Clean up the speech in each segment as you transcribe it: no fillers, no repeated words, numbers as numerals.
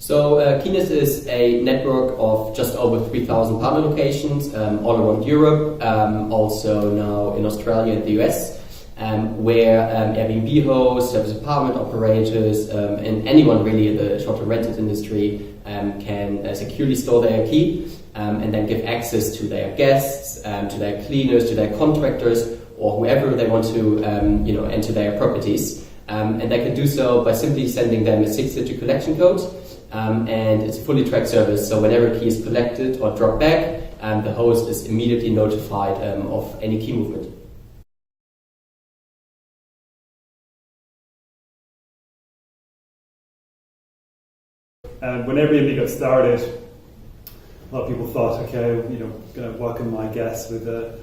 So KeyNest's is a network of just over 3,000 partner locations all around Europe, also now in Australia and the US, where Airbnb hosts, service apartment operators, and anyone really in the short-term rentals industry can securely store their key and then give access to their guests, to their cleaners, to their contractors, or whoever they want to enter their properties. And they can do so by simply sending them a 6-digit collection code. And it's a fully tracked service, so whenever a key is collected or dropped back, the host is immediately notified of any key movement. When Airbnb got started, a lot of people thought, okay, going to welcome my guests with a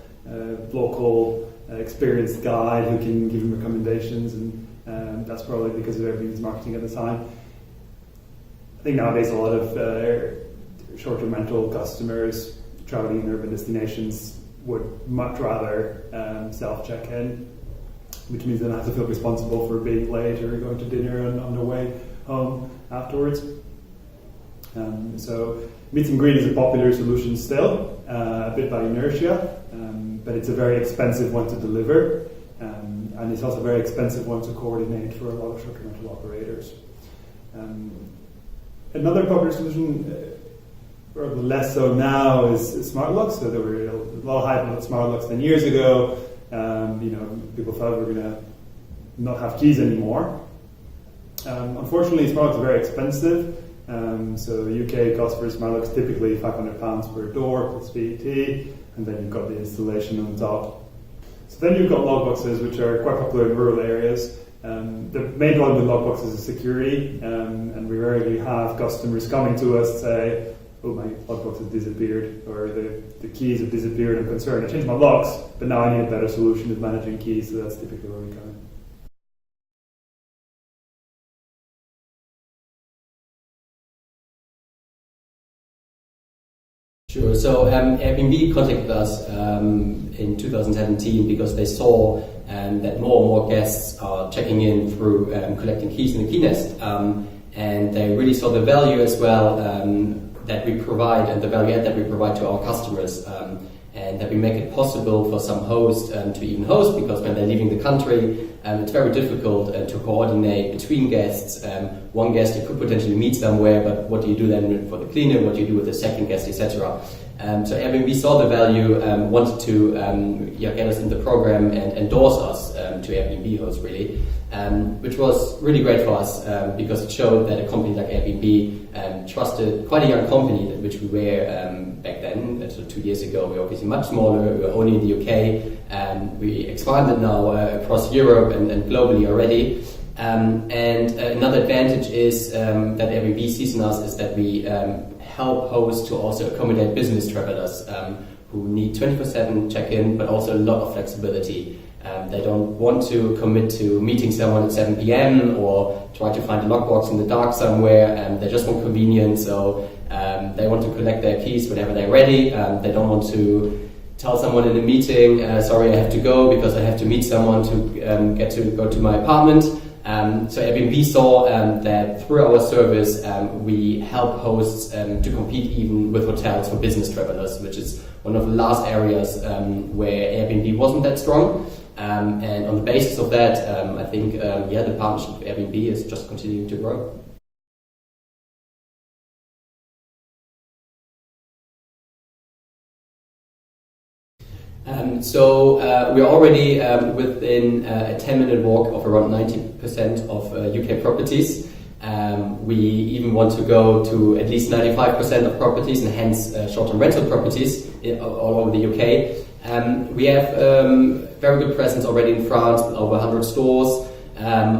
local, experienced guide who can give them recommendations, and that's probably because of Airbnb's marketing at the time. I think nowadays a lot of short-term rental customers traveling in urban destinations would much rather self-check-in, which means they don't have to feel responsible for being late or going to dinner and on their way home afterwards. So meet and greet is a popular solution still, a bit by inertia, but it's a very expensive one to deliver, and it's also a very expensive one to coordinate for a lot of short-term rental operators. Another popular solution, or less so now, is smart locks. So there were a lot of hype about smart locks 10 years ago. People thought we were going to not have keys anymore. Unfortunately, smart locks are very expensive. So the UK cost for smart locks typically £500 per door plus VAT, and then you've got the installation on top. So then you've got lockboxes, which are quite popular in rural areas. The main problem with lockboxes is security, and we rarely have customers coming to us say, oh, my lockbox has disappeared, or the keys have disappeared, I'm concerned. I changed my locks, but now I need a better solution with managing keys, so that's typically where we come in. Sure. So Airbnb contacted us in 2017 because they saw that more and more guests are checking in through collecting keys in the KeyNest, and they really saw the value as well that we provide and the value add that we provide to our customers, and that we make it possible for some hosts to even host, because when they're leaving the country, it's very difficult to coordinate between guests. One guest you could potentially meet somewhere, but what do you do then for the cleaner? What do you do with the second guest, etc.? So Airbnb saw the value, wanted to get us in the program and endorse us to Airbnb hosts, really, which was really great for us because it showed that a company like Airbnb trusted quite a young company, which we were back then. So 2 years ago, we were obviously much smaller. We were only in the UK. We expanded now across Europe and globally already. And another advantage is that Airbnb sees in us is that we help hosts to also accommodate business travelers who need 24/7 check-in, but also a lot of flexibility. They don't want to commit to meeting someone at 7 p.m. or try to find a lockbox in the dark somewhere. They just want convenience, so they want to collect their keys whenever they're ready. They don't want to tell someone in a meeting, sorry, I have to go because I have to meet someone to get to go to my apartment. So Airbnb saw that through our service we help hosts to compete even with hotels for business travelers, which is one of the last areas where Airbnb wasn't that strong. And on the basis of that, I think the partnership with Airbnb is just continuing to grow. So we're already within a 10-minute walk of around 90% of UK properties. We even want to go to at least 95% of properties, and hence short-term rental properties all over the UK. We have very good presence already in France with over 100 stores,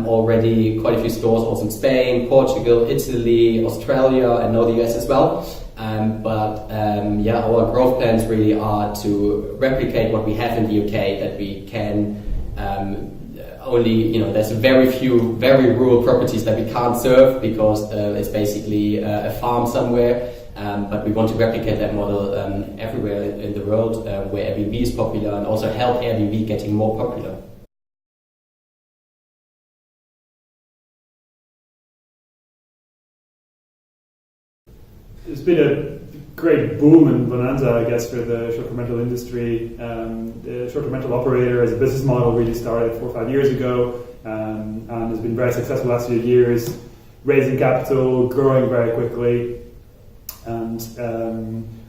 already quite a few stores also in Spain, Portugal, Italy, Australia, and now the US as well. Our growth plans really are to replicate what we have in the UK, that we can there's very few very rural properties that we can't serve because it's basically a farm somewhere, but we want to replicate that model everywhere in the world where Airbnb is popular, and also help Airbnb getting more popular. It's been a great boom and bonanza, I guess, for the short-term rental industry. The short-term rental operator as a business model really started 4 or 5 years ago, and has been very successful the last few years, raising capital, growing very quickly, and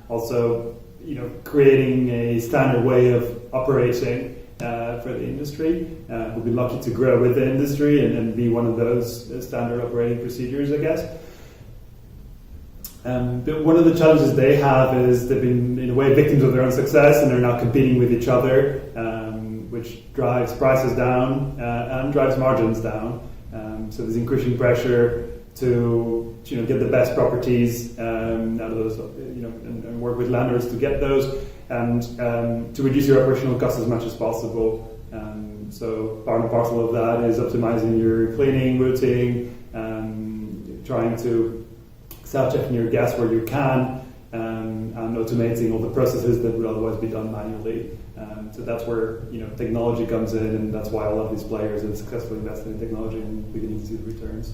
also, creating a standard way of operating for the industry. We've been lucky to grow with the industry and be one of those standard operating procedures, I guess. But one of the challenges they have is they've been, in a way, victims of their own success, and they're now competing with each other, which drives prices down and drives margins down. So there's increasing pressure to get the best properties out of those, and work with landlords to get those, and to reduce your operational costs as much as possible. So part and parcel of that is optimizing your cleaning routine, trying to self-checking your gas where you can, and automating all the processes that would otherwise be done manually. So that's where technology comes in, and that's why a lot of these players have successfully invested in technology and beginning to see the returns.